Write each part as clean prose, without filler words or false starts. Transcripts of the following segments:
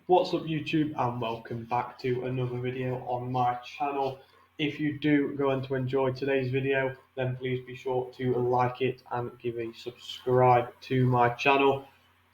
What's up YouTube, and welcome back to another video on my channel. If you do go on to enjoy today's video, then please be sure to like it and give a subscribe to my channel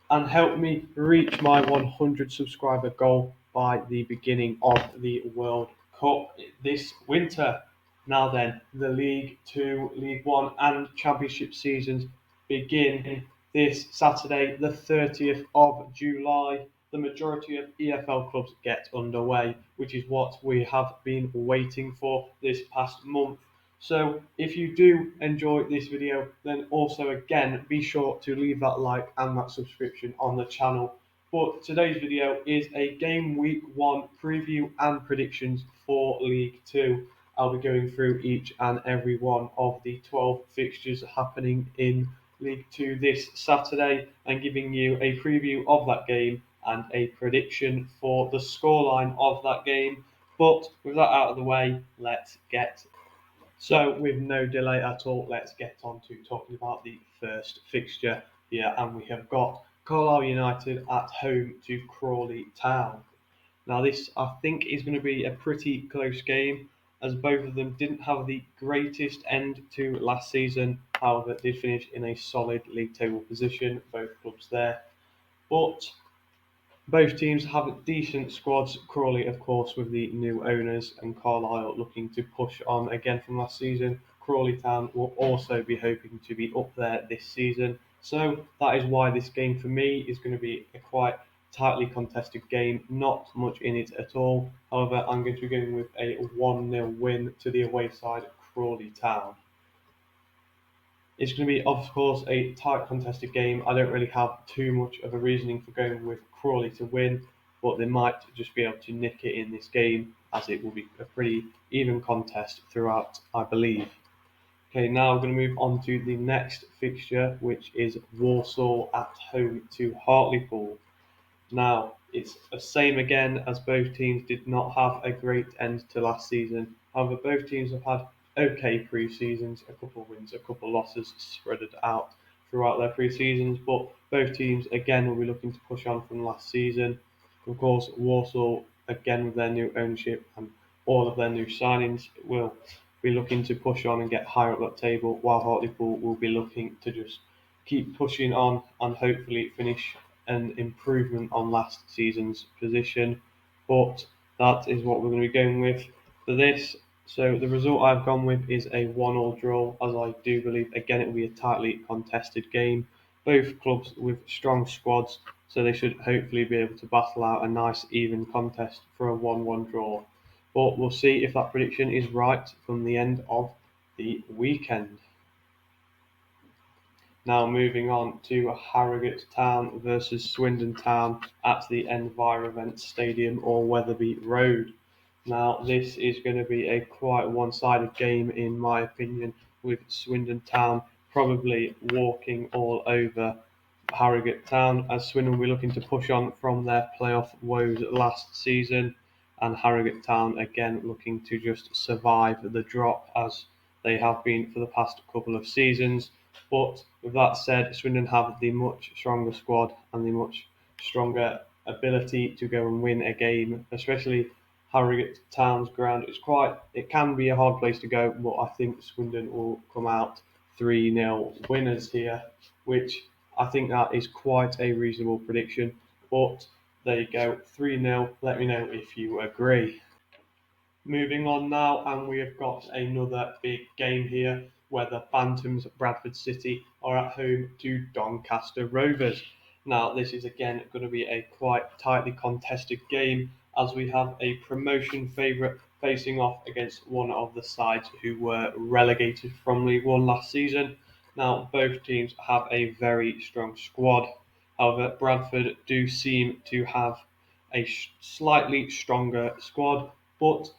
and help me reach my 100 subscriber goal by the beginning of the World Cup this winter. Now then, the League 2, League 1 and Championship seasons begin this Saturday, the 30th of July. The majority of EFL clubs get underway, which is what we have been waiting for this past month. So if you do enjoy this video, then also again be sure to leave that like and that subscription on the channel. But today's video is a game week 1 preview and predictions for League 2. I'll be going through each and every one of the 12 fixtures happening in League 2 this Saturday and giving you a preview of that game and a prediction for the scoreline of that game. But with that out of the way, let's get. So with no delay at all, let's get on to talking about the first fixture here, and we have got Carlisle United at home to Crawley Town. Now this, I think, is going to be a pretty close game, as both of them didn't have the greatest end to last season. However, did finish in a solid league table position, both clubs there. But both teams have decent squads. Crawley, of course, with the new owners, and Carlisle looking to push on again from last season. Crawley Town will also be hoping to be up there this season. So that is why this game for me is going to be a quite tightly contested game. Not much in it at all. However, I'm going to be going with a 1-0 win to the away side, Crawley Town. It's going to be, of course, a tight contested game. I don't really have too much of a reasoning for going with Crawley to win, but they might just be able to nick it in this game, as it will be a pretty even contest throughout, I believe. Okay, now we're going to move on to the next fixture, which is Walsall at home to Hartlepool. Now, it's the same again, as both teams did not have a great end to last season. However, both teams have had okay pre-seasons, a couple of wins, a couple of losses spread out throughout their pre-seasons, but both teams again will be looking to push on from last season. Of course, Walsall, again with their new ownership and all of their new signings, will be looking to push on and get higher up that table, while Hartlepool will be looking to just keep pushing on and hopefully finish an improvement on last season's position. But that is what we're going to be going with for this. So the result I've gone with is a 1-1 draw, as I do believe again it will be a tightly contested game. Both clubs with strong squads, so they should hopefully be able to battle out a nice even contest for a 1-1 draw. But we'll see if that prediction is right from the end of the weekend. Now moving on to Harrogate Town versus Swindon Town at the Environment Stadium or Wetherby Road. Now this is going to be a quite one-sided game in my opinion, with Swindon Town probably walking all over Harrogate Town, as Swindon will be looking to push on from their playoff woes last season, and Harrogate Town again looking to just survive the drop as they have been for the past couple of seasons. But with that said, Swindon have the much stronger squad and the much stronger ability to go and win a game, especially Harrogate Town's ground. It can be a hard place to go, but I think Swindon will come out 3-0 winners here, which I think that is quite a reasonable prediction. But there you go, 3-0. Let me know if you agree. Moving on now, and we have got another big game here, where the Bantams Bradford City are at home to Doncaster Rovers. Now, this is again going to be a quite tightly contested game, as we have a promotion favourite facing off against one of the sides who were relegated from League One last season. Now, both teams have a very strong squad. However, Bradford do seem to have a slightly stronger squad, but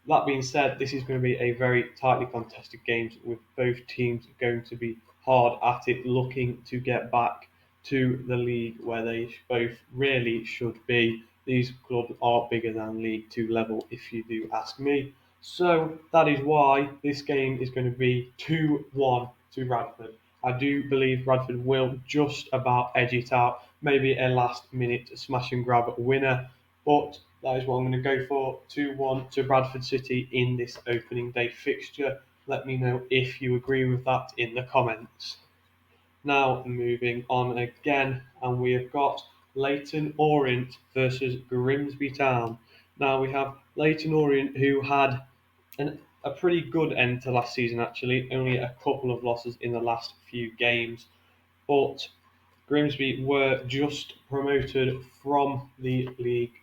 that being said, this is going to be a very tightly contested game, with both teams going to be hard at it, looking to get back to the league where they both really should be. These clubs are bigger than League 2 level, if you do ask me. So that is why this game is going to be 2-1 to Bradford. I do believe Bradford will just about edge it out, maybe a last minute smash and grab winner. but that is what I'm going to go for. 2-1 to Bradford City in this opening day fixture. Let me know if you agree with that in the comments. Now moving on again, and we have got Leyton Orient versus Grimsby Town. Now we have Leyton Orient, who had a pretty good end to last season actually, only a couple of losses in the last few games, but Grimsby were just promoted from the league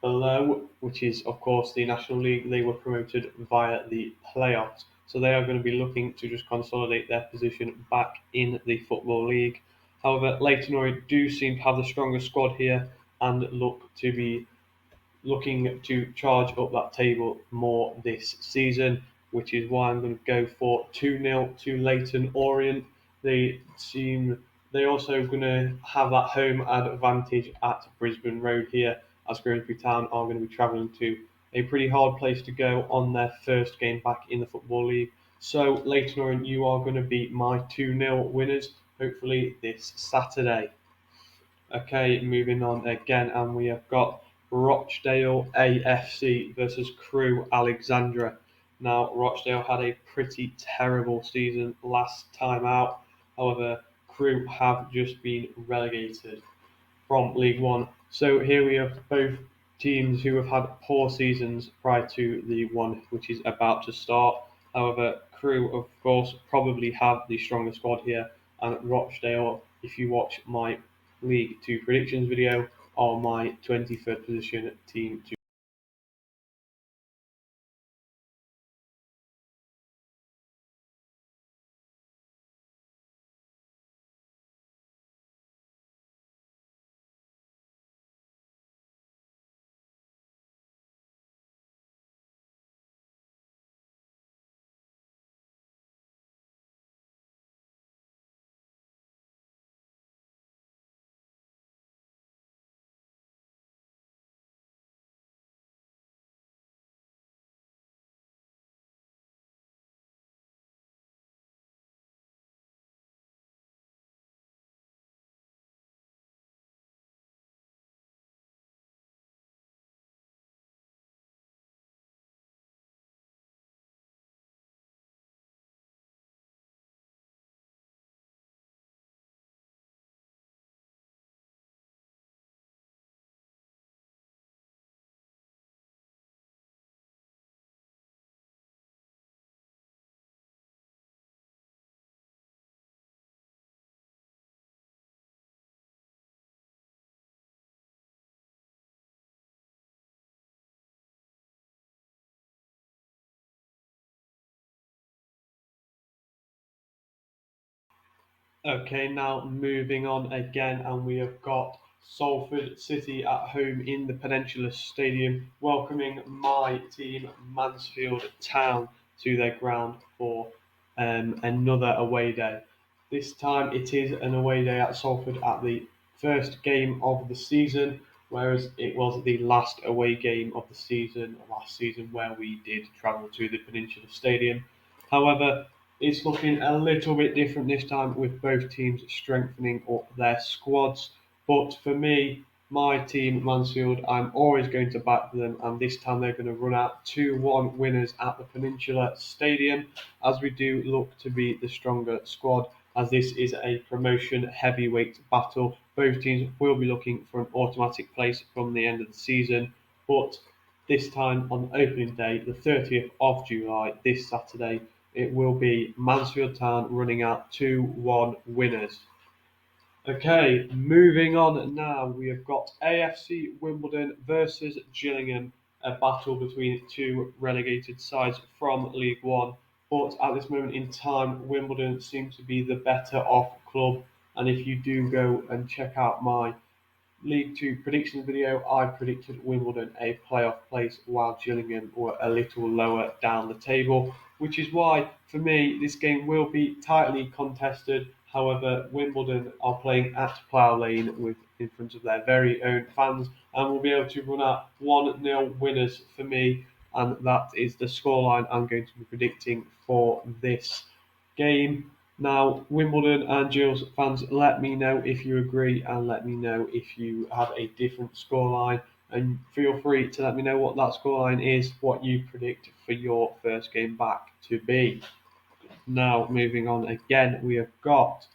below, which is of course the National League. They were promoted via the playoffs, so they are going to be looking to just consolidate their position back in the Football League. However, Leyton Orient do seem to have the strongest squad here and look to be looking to charge up that table more this season, which is why I'm going to go for 2-0 to Leyton Orient. They're also going to have that home advantage at Brisbane Road here, as Grimsby Town are going to be travelling to a pretty hard place to go on their first game back in the Football League. So Leyton Orient, you are going to be my 2-0 winners, hopefully this Saturday. Okay, moving on again, and we have got Rochdale AFC versus Crewe Alexandra. Now, Rochdale had a pretty terrible season last time out. However, Crewe have just been relegated from League One. So here we have both teams who have had poor seasons prior to the one which is about to start. However, Crewe, of course, probably have the stronger squad here, and Rochdale, if you watch my League 2 predictions video, are my 23rd position team to. Okay, now moving on again, and we have got Salford City at home in the Peninsula Stadium, welcoming my team, Mansfield Town, to their ground for another away day. This time it is an away day at Salford at the first game of the season, whereas it was the last away game of the season last season where we did travel to the Peninsula Stadium. However, it's looking a little bit different this time with both teams strengthening up their squads. But for me, my team, Mansfield, I'm always going to back them, and this time they're going to run out 2-1 winners at the Peninsula Stadium, as we do look to be the stronger squad, as this is a promotion heavyweight battle. Both teams will be looking for an automatic place from the end of the season, but this time on opening day, the 30th of July, this Saturday, it will be Mansfield Town running out 2-1 winners. Okay, moving on now, we have got AFC Wimbledon versus Gillingham, a battle between two relegated sides from League One. But at this moment in time, Wimbledon seems to be the better off club. And if you do go and check out my League Two predictions video, I predicted Wimbledon a playoff place while Gillingham were a little lower down the table, which is why, for me, this game will be tightly contested. However, Wimbledon are playing at Plough Lane with in front of their very own fans and will be able to run out 1-0 winners for me, and that is the scoreline I'm going to be predicting for this game. Now, Wimbledon and Gills fans, let me know if you agree and let me know if you have a different scoreline. and feel free to let me know what that scoreline is, what you predict for your first game back to be. Now, moving on again, we have got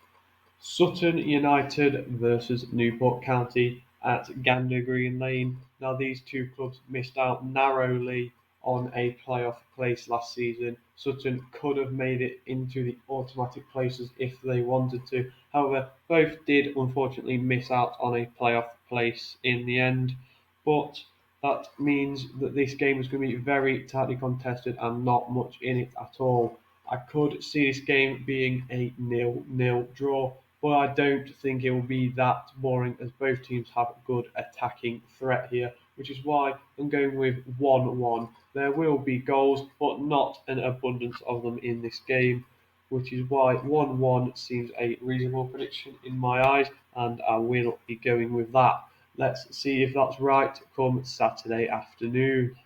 Sutton United versus Newport County at Gander Green Lane. Now, these two clubs missed out narrowly on a playoff place last season. Sutton could have made it into the automatic places if they wanted to. However, both did unfortunately miss out on a playoff place in the end. But that means that this game is going to be very tightly contested and not much in it at all. I could see this game being a 0-0 draw, but I don't think it will be that boring as both teams have a good attacking threat here, which is why I'm going with 1-1. There will be goals, but not an abundance of them in this game, which is why 1-1 seems a reasonable prediction in my eyes, and I will be going with that. Let's see if that's right come Saturday afternoon.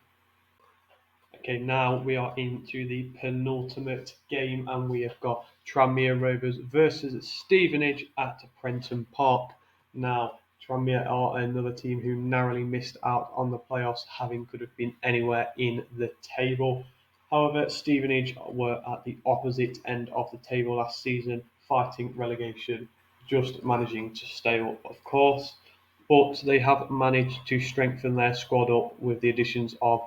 Okay, now we are into the penultimate game, and we have got Tramier Rovers versus Stevenage at Brenton Park. Now, Tramier are another team who narrowly missed out on the playoffs, having could have been anywhere in the table. However, Stevenage were at the opposite end of the table last season, fighting relegation, just managing to stay up, of course. But they have managed to strengthen their squad up with the additions of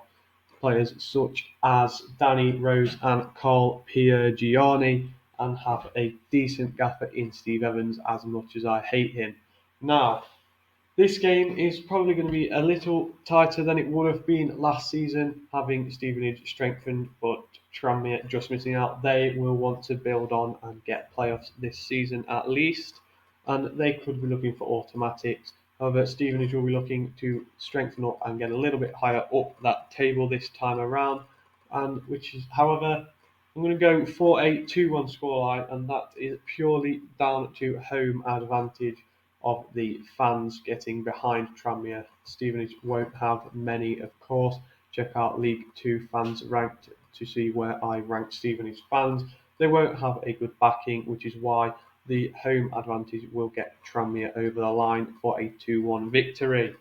players such as Danny Rose and Carl Piergiani, and have a decent gaffer in Steve Evans, as much as I hate him. Now, this game is probably going to be a little tighter than it would have been last season, having Stevenage strengthened, but Tramier just missing out. They will want to build on and get playoffs this season at least, and they could be looking for automatics. However, Stevenage will be looking to strengthen up and get a little bit higher up that table this time around, and which is, however, I'm going to go for a 2-1 scoreline, and that is purely down to home advantage of the fans getting behind Tranmere. Stevenage won't have many, of course. Check out League Two fans ranked to see where I rank Stevenage fans. They won't have a good backing, which is why the home advantage will get Tranmere over the line for a 2-1 victory.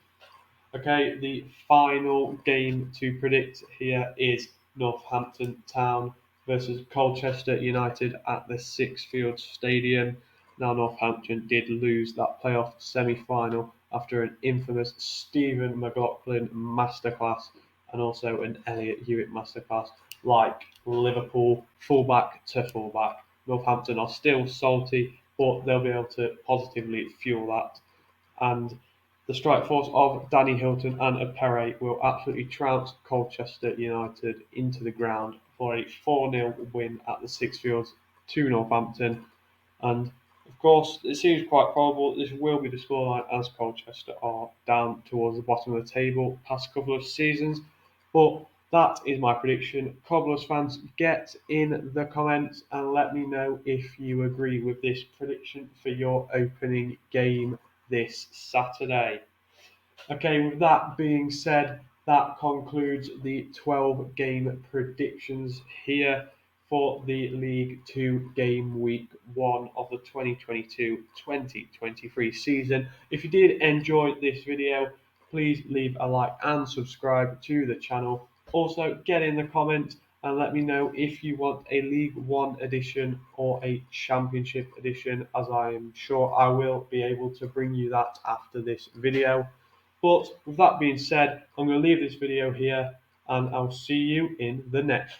Okay, the final game to predict here is Northampton Town versus Colchester United at the Sixfields Stadium. Now, Northampton did lose that playoff semi-final after an infamous Stephen McLaughlin masterclass and also an Elliot Hewitt masterclass, like Liverpool, fullback to fullback. Northampton are still salty, but they'll be able to positively fuel that. And the strike force of Danny Hilton and Perret will absolutely trounce Colchester United into the ground for a 4-0 win at the Sixfields to Northampton. And of course, it seems quite probable this will be the scoreline, as Colchester are down towards the bottom of the table past couple of seasons. But that is my prediction. Cobblers fans, get in the comments and let me know if you agree with this prediction for your opening game this Saturday. Okay, with that being said, that concludes the 12 game predictions here for the League 2 Game Week 1 of the 2022-2023 season. If you did enjoy this video, please leave a like and subscribe to the channel. Also, get in the comments and let me know if you want a League 1 edition or a Championship edition, as I am sure I will be able to bring you that after this video. But with that being said, I'm going to leave this video here, and I'll see you in the next.